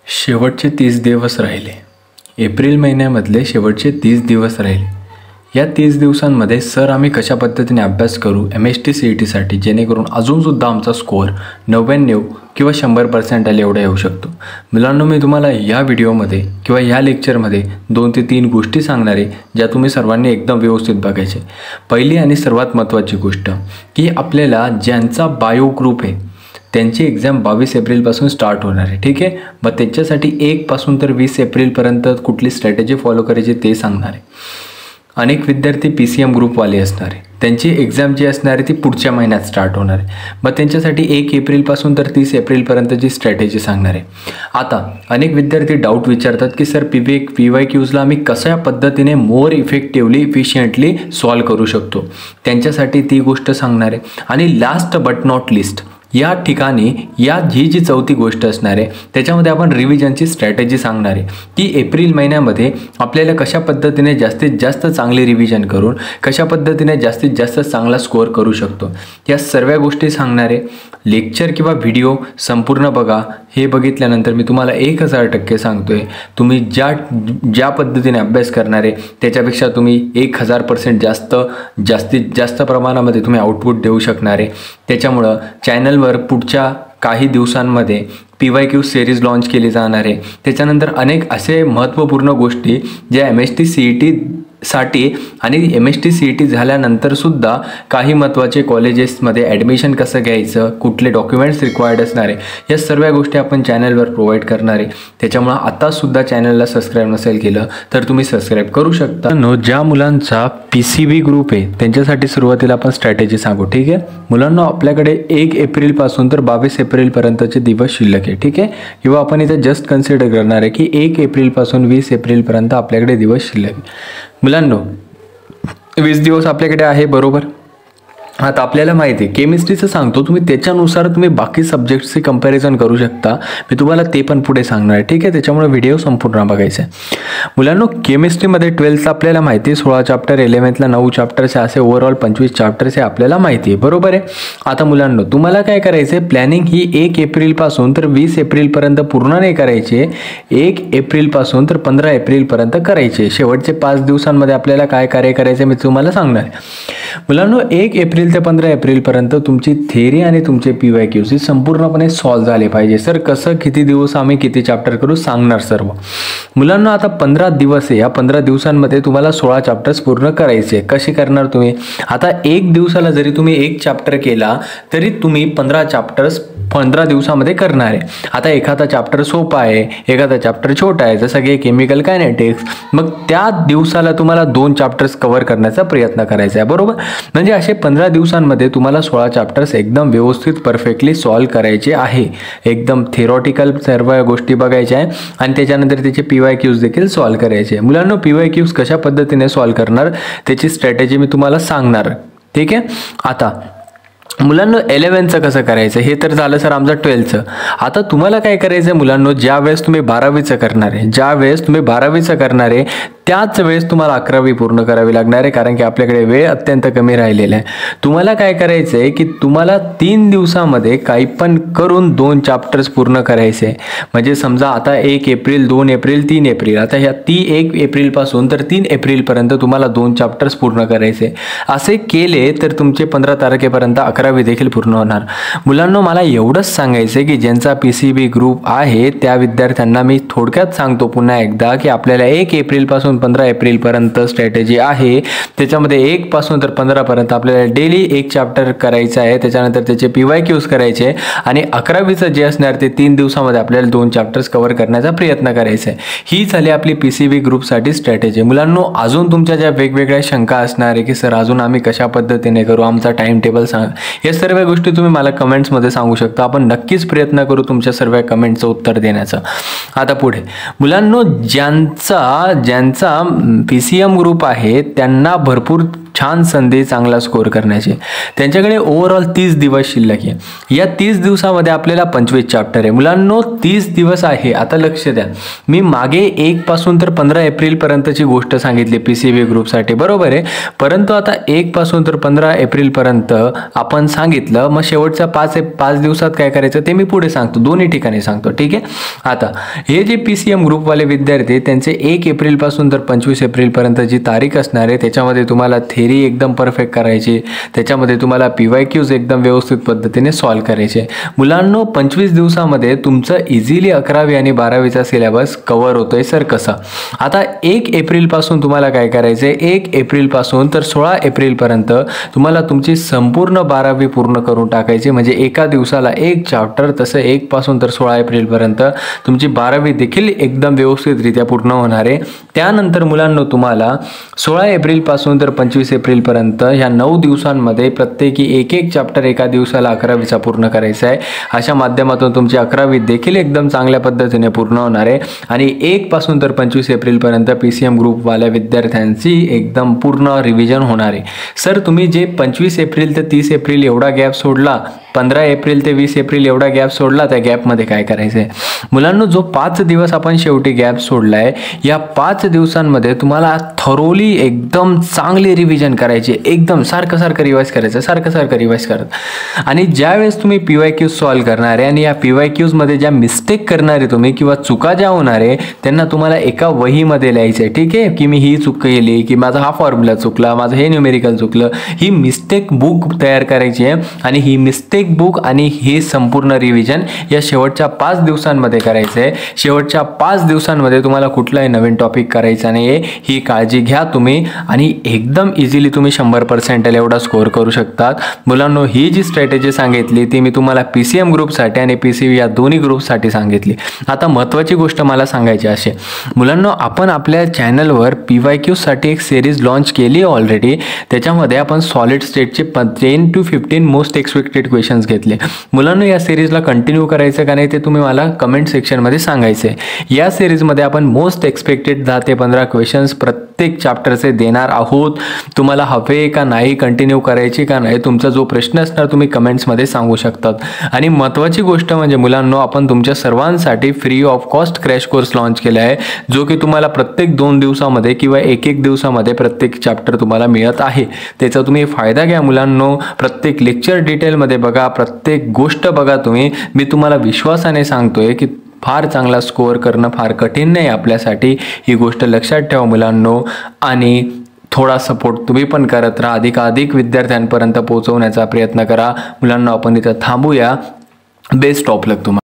शेवटचे 30 दिवस राहिले. एप्रिल महिन्यामधले शेवटचे 30 दिवस राहिले. या 30 दिवसांमध्ये सर आम्ही कशा पद्धतीने अभ्यास करू MST CETसाठी जेणेकरून अजूनसुद्धा आमचा स्कोअर 99 किंवा 100% एवढा येऊ शकतो. मुलांनो, मी तुम्हाला या व्हिडिओमध्ये किंवा या लेक्चरमध्ये 2 ते 3 गोष्टी सांगणार आहे ज्या तुम्ही सर्वांनी एकदम व्यवस्थित बघायचे. पहिली आणि सर्वात महत्त्वाची गोष्ट की आपल्याला ज्यांचा बायो ग्रुप आहे त्यांची एक्झाम 22 एप्रिलपासून स्टार्ट होणार आहे. ठीक आहे. मग त्याच्यासाठी 1 पासून तर 20 एप्रिलपर्यंत कुठली स्ट्रॅटेजी फॉलो करायची ते सांगणार आहे. अनेक विद्यार्थी PCM ग्रुपवाले असणार आहे, त्यांची एक्झाम जी असणार आहे ती पुढच्या महिन्यात स्टार्ट होणार आहे. मग त्यांच्यासाठी 1 एप्रिलपासून तर 30 एप्रिलपर्यंतची स्ट्रॅटेजी सांगणार आहे. आता अनेक विद्यार्थी डाऊट विचारतात की सर PYQजला आम्ही कशा पद्धतीने मोर इफेक्टिव्हली इफिशियंटली सॉल्व करू शकतो, त्यांच्यासाठी ती गोष्ट सांगणार आहे. आणि लास्ट बट नॉट लिस्ट या ठिकाणी जी चौथी गोष्ट असणार आहे त्याच्यामध्ये आपण रिव्हिजनची स्ट्रॅटेजी सांगणार आहे की एप्रिल महिन्यामध्ये आपल्याला कशा पद्धतीने जास्तीत जास्त चांगले रिव्हिजन करून कशा पद्धतीने जास्तीत जास्त चांगला स्कोअर करू शकतो, या सर्व गोष्टी सांगणार आहे. लेक्चर किंवा व्हिडिओ संपूर्ण बघा. हे बघितल्यानंतर मी तुम्हाला 1000% सांगतोय, तुम्ही ज्या पद्धतीने अभ्यास करणार आहे त्याच्यापेक्षा तुम्ही 1000% जास्तीत जास्त प्रमाणामध्ये तुम्ही आउटपुट देऊ शकणार आहे. त्याच्यामुळं चॅनलवर पुढच्या काही दिवसांमध्ये PYQ सिरीज लॉन्च केली जाणार आहे. त्याच्यानंतर अनेक असे महत्त्वपूर्ण गोष्टी ज्या MST CETसाठी आणि MST CET झाल्यानंतरसुद्धा काही महत्त्वाचे कॉलेजेसमध्ये ॲडमिशन कसं घ्यायचं, कुठले डॉक्युमेंट्स रिक्वायर्ड असणार आहे, या सर्व गोष्टी आपण चॅनलवर प्रोव्हाइड करणार आहे. त्याच्यामुळं आतासुद्धा चॅनलला सबस्क्राईब नसेल केलं तर तुम्ही सबस्क्राईब करू शकता. ज्या मुलांचा PCB ग्रुप आहे त्यांच्यासाठी सुरुवातीला आपण स्ट्रॅटेजी सांगू. ठीक आहे मुलांना, आपल्याकडे 1 एप्रिलपासून तर 22 एप्रिलपर्यंतचे दिवस शिल्लक आहे. ठीक आहे, किंवा आपण इथे जस्ट कन्सिडर करणार आहे की 1 एप्रिलपासून 20 एप्रिलपर्यंत आपल्याकडे दिवस शिल्लक आहे. मुलांनो, 20 दिवस आपल्याकडे आहे, बरोबर. आता आपल्याला माहिती आहे केमिस्ट्रीचं सांगतो, तुम्ही त्याच्यानुसार तुम्ही बाकी सब्जेक्ट्सची कंपॅरिझन करू शकता. मी तुम्हाला ते पण पुढे सांगणार आहे. ठीक आहे, त्याच्यामुळे व्हिडिओ संपूर्ण बघायचा आहे. मुलांनो, केमिस्ट्रीमध्ये 12th आपल्याला माहिती आहे 16 चॅप्टर, 11thला 9 चॅप्टर्स असे ओव्हरऑल 25 चॅप्टर्स हे आपल्याला माहिती आहे, बरोबर आहे. आता मुलांनो, तुम्हाला काय करायचं आहे, प्लॅनिंग ही 1 एप्रिलपासून तर 20 एप्रिलपर्यंत पूर्ण नाही करायचे, 1 एप्रिलपासून तर 15 एप्रिलपर्यंत करायचे. शेवटचे 5 दिवसांमध्ये आपल्याला काय कार्य करायचे मी तुम्हाला सांगणार आहे. मुलांनो, 1 एप्रिल ते 15 एप्रिलपर्यंत तुमची थेरी आणि तुमचे PYQs संपूर्णपणे सॉल्व झाले पाहिजे. सर कसं, किती दिवस आम्ही किती चॅप्टर करू सांगणार सर्व. मुलांना आता 15 दिवस आहे, या 15 दिवसांमध्ये तुम्हाला 16 चॅप्टर्स पूर्ण करायचे. कशी करणार तुम्ही, आता 1 दिवसाला जरी तुम्ही 1 चॅप्टर केला तरी तुम्ही 15 चॅप्टर्स 15 दिवसामध्ये करणार आहे. आता एखादा चॅप्टर सोपा आहे, एखादा चॅप्टर छोटा आहे, जसं की केमिकल कायनेटिक्स, मग त्या दिवसाला तुम्हाला 2 चॅप्टर्स कव्हर करण्याचा प्रयत्न करायचा आहे, बरोबर. म्हणजे असे 15 दिवसांमध्ये तुम्हाला 16 चॅप्टर्स एकदम व्यवस्थित परफेक्टली सॉल्व करायचे आहे. एकदम थेरॉटिकल सर्व गोष्टी बघायच्या आहे आणि त्याच्यानंतर त्याचे PYQs देखील सॉल्व करायचे. मुलांना PYQs कशा पद्धतीने सॉल्व करणार त्याची स्ट्रॅटेजी मी तुम्हाला सांगणार. ठीक आहे. आता मुलांना 11th कसं करायचं हे तर झालं सर आमचं 12th. आता तुम्हाला काय करायचं आहे मुलांना, ज्या वेळेस तुम्ही 12वीचं करणार आहे त्याच वेळेस तुम्हाला 11वी पूर्ण करावी लागणार आहे, कारण की आपल्याकडे वेळ अत्यंत कमी राहिलेला आहे. तुम्हाला काय करायचं आहे की तुम्हाला 3 दिवसामध्ये काही पण करून 2 चॅप्टर्स पूर्ण करायचे. म्हणजे समजा आता 1 एप्रिल, 2 एप्रिल, 3 एप्रिल, आता ह्या 1 एप्रिलपासून तर 3 एप्रिलपर्यंत तुम्हाला 2 चॅप्टर्स पूर्ण करायचे. असे केले तर तुमचे 15 तारखेपर्यंत 11वी देखील पूर्ण होणार. मुलांना, मला एवढंच सांगायचं आहे की ज्यांचा PCB ग्रुप आहे त्या विद्यार्थ्यांना मी थोडक्यात सांगतो पुन्हा एकदा की आपल्याला 1 एप्रिलपासून 15 एप्रिलपर्यंत स्ट्रॅटेजी आहे. त्याच्यामध्ये 1 पासून तर 15 पर्यंत आपल्याला डेली 1 चॅप्टर करायचं आहे. त्याच्यानंतर त्याचे PYQs करायचे आणि 11वीचं जे असणार ते 3 दिवसामध्ये आपल्याला 2 चॅप्टर्स कव्हर करण्याचा प्रयत्न करायचा आहे. ही झाली आपली PCB ग्रुपसाठी स्ट्रॅटेजी. मुलांनो, अजून तुमच्या ज्या वेगवेगळ्या शंका असणार आहे की सर अजून आम्ही कशा पद्धतीने करू, आमचा टाइम टेबल सांगा, या सर्व गोष्टी तुम्ही मला कमेंट्समध्ये सांगू शकता. आपण नक्कीच प्रयत्न करू तुमच्या सर्व कमेंटचं उत्तर देण्याचं. आता पुढे मुलांनो, ज्यांचा PCM ग्रुप आहे त्यांना भरपूर छान संधी चांगला स्कोर करण्याची. त्यांच्याकडे ओव्हरऑल 30 दिवस शिल्लक आहे. या 30 दिवसामध्ये आपल्याला 25 चॅप्टर आहे. मुलांनो 30 दिवस आहे. आता लक्ष द्या, मी मागे 1 पासून तर 15 एप्रिलपर्यंतची गोष्ट सांगितली PCB ग्रुपसाठी, बरोबर आहे. परंतु आता 1 पासून तर 15 एप्रिलपर्यंत आपण सांगितलं. मग शेवटच्या 5 दिवसात काय करायचं ते मी पुढे सांगतो, दोन्ही ठिकाणी सांगतो, ठीक आहे. आता हे जे PCM ग्रुपवाले विद्यार्थी त्यांचे 1 एप्रिलपासून तर 25 एप्रिलपर्यंत जी तारीख असणार आहे त्याच्यामध्ये तुम्हाला थेरी एकदम परफेक्ट करायची, त्याच्यामध्ये तुम्हाला PYQs एकदम व्यवस्थित पद्धतीने सॉल्व्ह करायचे. मुलांनो 25 दिवसामध्ये तुमचं इझिली 11वी आणि 12वीचा सिलेबस कव्हर होतोय. सर कसं? आता 1 एप्रिलपासून तुम्हाला काय करायचं आहे, 1 एप्रिलपासून तर 16 एप्रिलपर्यंत तुम्हाला तुमची संपूर्ण 12वी पूर्ण करून टाकायची. म्हणजे एका दिवसाला 1 चॅप्टर. तसं 1 पासून तर 16 एप्रिलपर्यंत तुमची 12वी देखील एकदम व्यवस्थितरित्या पूर्ण होणार आहे. त्यानंतर मुलांनो तुम्हाला 16 एप्रिलपासून तर 25 एप्रिलपर्यंत ह्या 9 दिवसांमध्ये प्रत्येकी एक चॅप्टर एका दिवसाला 11वीचा पूर्ण करायचा आहे. अशा माध्यमातून तुमची 11वी देखील एकदम चांगल्या पद्धतीने पूर्ण होणार आहे. आणि 1 पासून तर 25 एप्रिलपर्यंत PCM ग्रुपवाल्या विद्यार्थ्यांची एकदम पूर्ण रिव्हिजन होणार आहे. सर तुम्ही जे 25 एप्रिल ते 30 एप्रिल एवढा गॅप सोडला, 15 एप्रिल ते 20 एप्रिल एवढा गॅप सोडला, त्या गॅपमध्ये काय करायचं आहे? मुलांनो जो 5 दिवस आपण शेवटी गॅप सोडला आहे, या 5 दिवसांमध्ये तुम्हाला थरोली एकदम चांगली रिव्हिजन करायची. एकदम सारखं रिवाइज करायचं, सारखं रिवाइज करत. आणि ज्यावेळेस तुम्ही PYQs सॉल्व्ह करणार आहे आणि या PYQsमध्ये ज्या मिस्टेक करणार आहे तुम्ही किंवा चुका ज्या होणार आहे त्यांना तुम्हाला एका वहीमध्ये लिहायचं आहे, ठीक आहे. की मी ही चूक केली, की माझा हा फॉर्म्युला चुकला, माझं हे न्यूमेरिकल चुकलं. ही मिस्टेक बुक तयार करायची आहे आणि ही मिस्टेक बुक आणि हे संपूर्ण रिव्हिजन या शेवटच्या 5 दिवसांमध्ये करायचं आहे. शेवटच्या 5 दिवसांमध्ये तुम्हाला कुठलाही नवीन टॉपिक करायचा नाही आहे, ही काळजी घ्या तुम्ही. आणि एकदम इझिली तुम्ही 100% एवढा स्कोअर करू शकतात. मुलांनो ही जी स्ट्रॅटेजी सांगितली ती मी तुम्हाला PCM ग्रुपसाठी आणि PCB या दोन्ही ग्रुपसाठी सांगितली. आता महत्त्वाची गोष्ट मला सांगायची असे, मुलांनो आपण आपल्या चॅनलवर PYQसाठी एक सिरीज लॉन्च केली ऑलरेडी. त्याच्यामध्ये आपण सॉलिड स्टेटचे 10 to 15 मोस्ट एक्सपेक्टेड क्वेश्चन्स घेतले. मुलांनो या सिरीजला कंटिन्यू करायचं का नाही ते तुम्ही मला कमेंट सेक्शनमध्ये सांगायचं आहे. या सिरीजमध्ये आपण मोस्ट एक्सपेक्टेड 10 ते 15 क्वेश्चन्स प्रत्येक चॅप्टरचे देणार आहोत. तुम्हाला हवे का नाही, कंटिन्यू करायची का नाही, तुमचा जो प्रश्न असणार तुम्ही कमेंट्समध्ये सांगू शकतात. आणि महत्त्वाची गोष्ट म्हणजे मुलांनो आपण तुमच्या सर्वांसाठी free of cost crash course launch केला आहे, जो की तुम्हाला प्रत्येक 2 दिवसामध्ये किंवा एक दिवसामध्ये प्रत्येक चॅप्टर तुम्हाला मिळत आहे. त्याचा तुम्ही फायदा घ्या मुलांनो. प्रत्येक लेक्चर डिटेलमध्ये बघा, प्रत्येक गोष्ट बघा तुम्ही. मी तुम्हाला विश्वासाने सांगतोय की फार चांगला स्कोअर करणं फार कठीण नाही आपल्यासाठी. ही गोष्ट लक्षात ठेवा मुलांनो. आणि थोडा सपोर्ट तुम्ही पण करत राहा, अधिकाधिक विद्यार्थ्यांपर्यंत पोहोचवण्याचा प्रयत्न करा. मुलांना आपण इथं थांबूया. बेस्ट ऑफ लक तुम्हाला.